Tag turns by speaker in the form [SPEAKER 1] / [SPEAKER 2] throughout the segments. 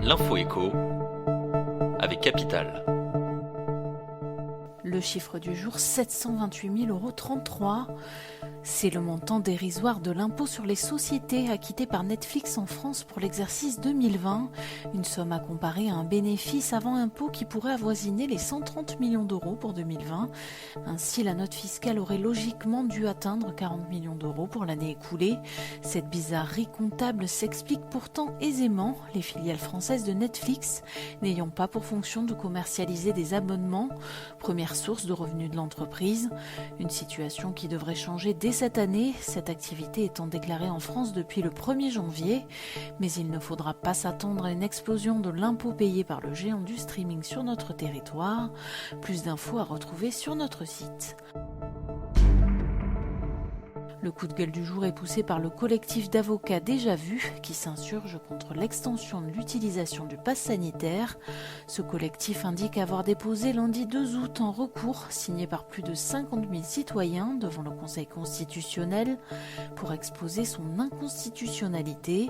[SPEAKER 1] L'info écho avec Capital.
[SPEAKER 2] Le chiffre du jour, 728 033 €. C'est le montant dérisoire de l'impôt sur les sociétés acquitté par Netflix en France pour l'exercice 2020. Une somme à comparer à un bénéfice avant impôt qui pourrait avoisiner les 130 millions d'euros pour 2020. Ainsi, la note fiscale aurait logiquement dû atteindre 40 millions d'euros pour l'année écoulée. Cette bizarrerie comptable s'explique pourtant aisément, les filiales françaises de Netflix n'ayant pas pour fonction de commercialiser des abonnements, première source de revenus de l'entreprise. Une situation qui devrait changer dès cette année, cette activité étant déclarée en France depuis le 1er janvier. Mais il ne faudra pas s'attendre à une explosion de l'impôt payé par le géant du streaming sur notre territoire. Plus d'infos à retrouver sur notre site. Le coup de gueule du jour est poussé par le collectif d'avocats Déjà Vu qui s'insurge contre l'extension de l'utilisation du pass sanitaire. Ce collectif indique avoir déposé lundi 2 août un recours signé par plus de 50 000 citoyens devant le Conseil constitutionnel pour exposer son inconstitutionnalité.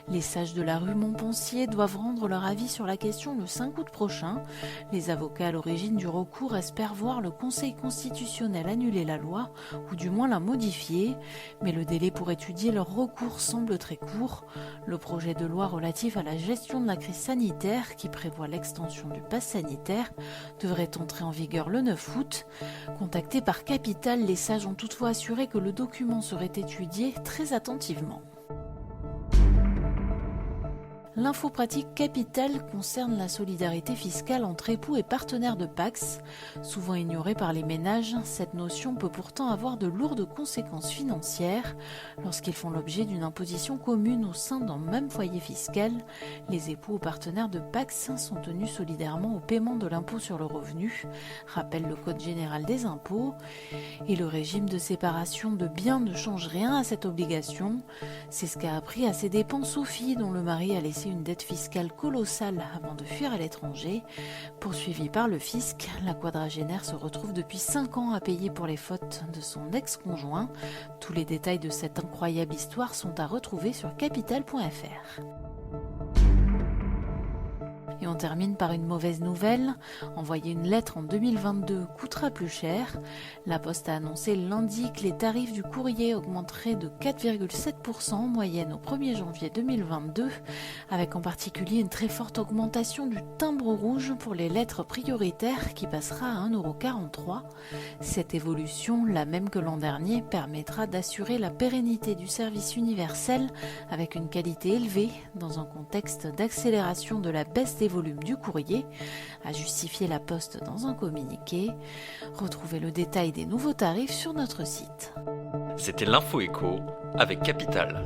[SPEAKER 2] Les sages de la rue Montpensier doivent rendre leur avis sur la question le 5 août prochain. Les avocats à l'origine du recours espèrent voir le Conseil constitutionnel annuler la loi ou du moins la modifier. Mais le délai pour étudier leur recours semble très court. Le projet de loi relatif à la gestion de la crise sanitaire, qui prévoit l'extension du pass sanitaire, devrait entrer en vigueur le 9 août. Contactés par Capital, les sages ont toutefois assuré que le document serait étudié très attentivement. L'info pratique Capital concerne la solidarité fiscale entre époux et partenaires de Pacs. Souvent ignorée par les ménages, cette notion peut pourtant avoir de lourdes conséquences financières. Lorsqu'ils font l'objet d'une imposition commune au sein d'un même foyer fiscal, les époux ou partenaires de Pacs sont tenus solidairement au paiement de l'impôt sur le revenu, rappelle le Code général des impôts. Et le régime de séparation de biens ne change rien à cette obligation. C'est ce qu'a appris à ses dépens Sophie, dont le mari a laissé une dette fiscale colossale avant de fuir à l'étranger. Poursuivie par le fisc, la quadragénaire se retrouve depuis 5 ans à payer pour les fautes de son ex-conjoint. Tous les détails de cette incroyable histoire sont à retrouver sur capital.fr. Et on termine par une mauvaise nouvelle. Envoyer une lettre en 2022 coûtera plus cher. La Poste a annoncé lundi que les tarifs du courrier augmenteraient de 4,7% en moyenne au 1er janvier 2022, avec en particulier une très forte augmentation du timbre rouge pour les lettres prioritaires qui passera à 1,43 €. Cette évolution, la même que l'an dernier, permettra d'assurer la pérennité du service universel avec une qualité élevée dans un contexte d'accélération de la baisse des volume du courrier, a justifié la Poste dans un communiqué. Retrouvez le détail des nouveaux tarifs sur notre site.
[SPEAKER 1] C'était l'info écho avec Capital.